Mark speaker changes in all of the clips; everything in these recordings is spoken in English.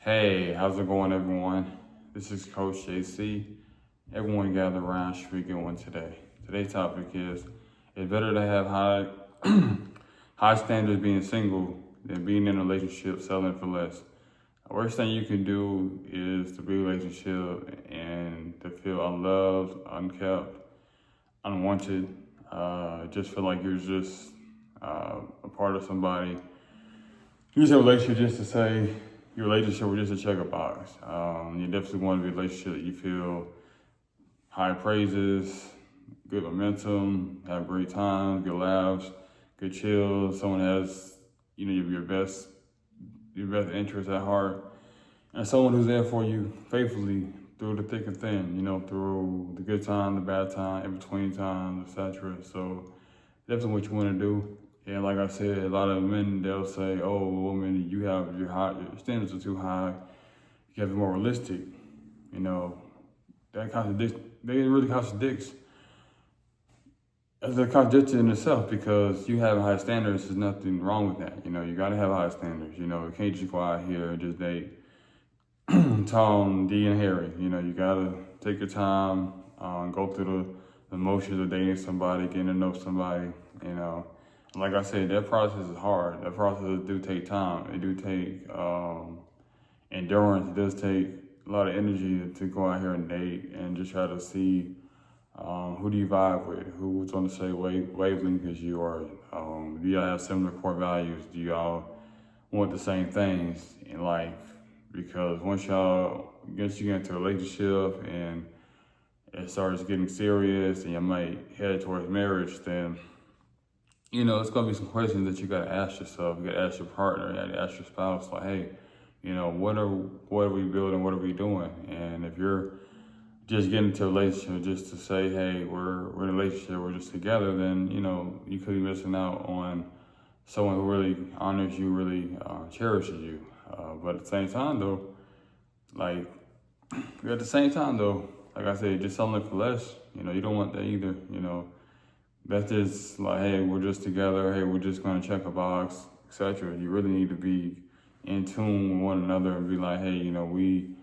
Speaker 1: Hey, how's it going, everyone? This is Coach JC. Everyone gather around. Should we get one today? Today's topic is: it's better to have high high standards being single than being in a relationship settling for less. The worst thing you can do is to be in a relationship and to feel unloved, unkept, unwanted. Just feel like you're just a part of somebody. Use a relationship just to say your relationship or just to check a box. You definitely want to be a relationship that you feel high praises, good momentum, have great times, good laughs, good chills. Someone has, your best interests at heart, and someone who's there for you faithfully through the thick and thin. Through the good time, the bad time, in between times, etc. So definitely what you want to do. And like I said, a lot of men, they'll say, "Oh, woman, your standards are too high. You have to be more realistic." That contradicts. They really contradicts. It's a contradiction in itself because you having high standards, there's nothing wrong with that. You got to have high standards. You can't just go out here and just date Tom, D, and Harry. You got to take your time, go through the motions of dating somebody, getting to know somebody. Like I said, that process is hard. That process do take time. It do take endurance. It does take a lot of energy to go out here and date and just try to see who do you vibe with, who's on the same wavelength as you are. Do y'all have similar core values? Do y'all want the same things in life? Because once you get into a relationship and it starts getting serious and you might head towards marriage, then it's gonna be some questions that you gotta ask yourself. You gotta ask your partner, you gotta ask your spouse, like, hey, what are we building, what are we doing? And if you're just getting into a relationship just to say, hey, we're in a relationship, we're just together, then you could be missing out on someone who really honors you, really cherishes you. But at the same time, though, like I said, just settling for less. You don't want that either. That's just like, hey, we're just together. Hey, we're just gonna check a box, etc. You really need to be in tune with one another and be like, hey, we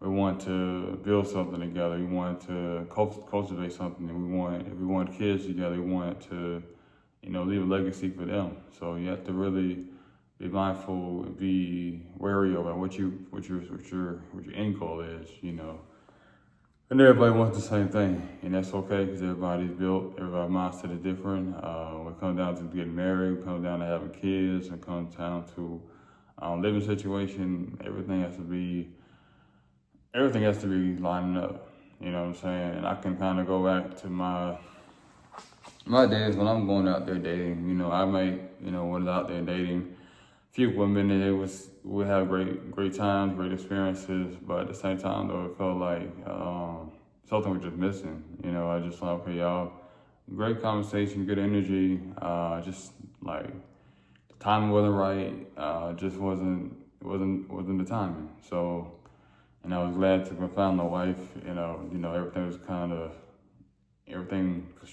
Speaker 1: want to build something together. We want to cultivate something. And if we want kids together, we want to, leave a legacy for them. So you have to really be mindful, be wary of what your end goal is. And everybody wants the same thing, and that's okay because everybody's mindset is different. When it comes down to getting married, when it comes down to having kids, when it comes down to living situation, everything has to be lining up. You know what I'm saying? And I can kind of go back to my days when I'm going out there dating. I might, was out there dating a few women, and we have great times, great experiences. But at the same time, though, it felt like something was just missing. I just thought, okay, y'all, great conversation, good energy. Just like the timing wasn't right. Just wasn't the timing. So. And I was glad to find my wife. Everything was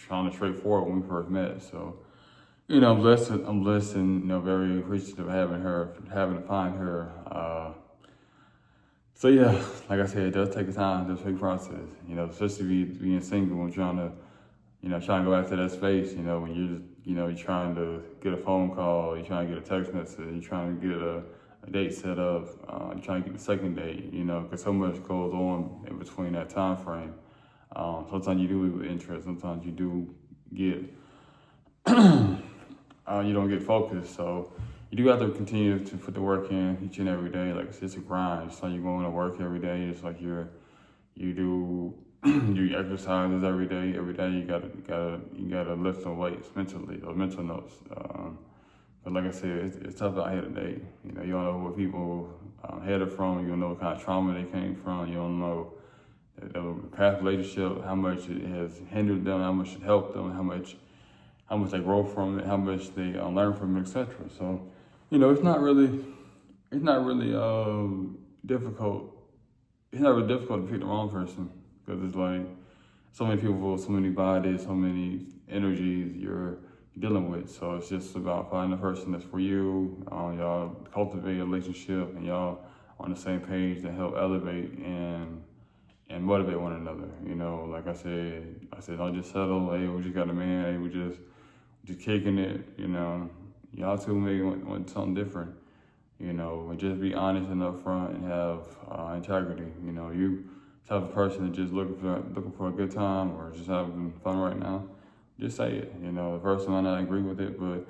Speaker 1: kind of straightforward when we first met. So, I'm blessed and very appreciative of having to find her. So yeah, like I said, it does take time, it does take process. Especially being single and trying to go after that space. When you're trying to get a phone call, you're trying to get a text message, you're trying to get a date set up, trying to get the second date, because so much goes on in between that time frame. Sometimes you do lose interest, sometimes you do get, you don't get focused. So you do have to continue to put the work in each and every day. Like it's a grind. It's like you're going to work every day. It's like you do you exercises every day. Every day you gotta lift some weights mentally, or mental notes. But like I said, it's tough out here today. You don't know where people headed from. You don't know what kind of trauma they came from. You don't know the past relationship, how much it has hindered them, how much it helped them, how much they grow from it, how much they learn from it, etc. So, it's not really difficult. It's not really difficult to pick the wrong person because it's like so many people, so many bodies, so many energies you're dealing with. So it's just about finding the person that's for you. Y'all cultivate a relationship and y'all on the same page to help elevate and motivate one another. You know, like I said, don't just settle. Hey, we just got a man. Hey, we just kicking it. You know, y'all two may want something different. You know, and just be honest and upfront and have integrity. You know, you type of person that just looking for a good time or just having fun right now, just say it. You know, the person might not agree with it, but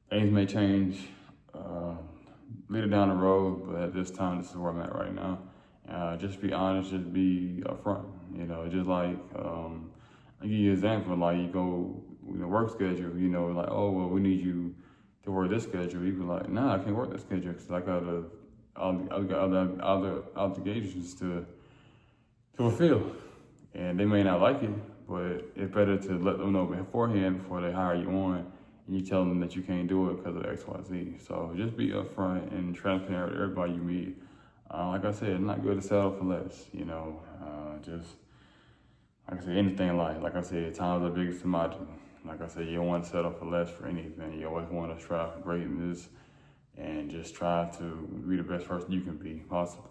Speaker 1: things may change later down the road. But at this time, this is where I'm at right now. Just be honest, just be upfront. You know, just like I'll give you an example. Like you go work schedule. You know, like, oh well, we need you to work this schedule. You be like, nah, I can't work this schedule because I got other obligations to fulfill, and they may not like it, but it's better to let them know beforehand before they hire you on, and you tell them that you can't do it because of X, Y, Z. So just be upfront and transparent with everybody you meet. Like I said, it's not good to settle for less. You know, just like I said, anything in life. Like I said, time is the biggest commodity. Like I said, you don't want to settle for less for anything. You always want to strive for greatness and just try to be the best person you can be possible.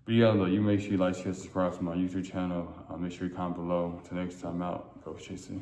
Speaker 1: But yeah, though, you make sure you like, share, subscribe to my YouTube channel. Make sure you comment below. Until next time out, Coach JC.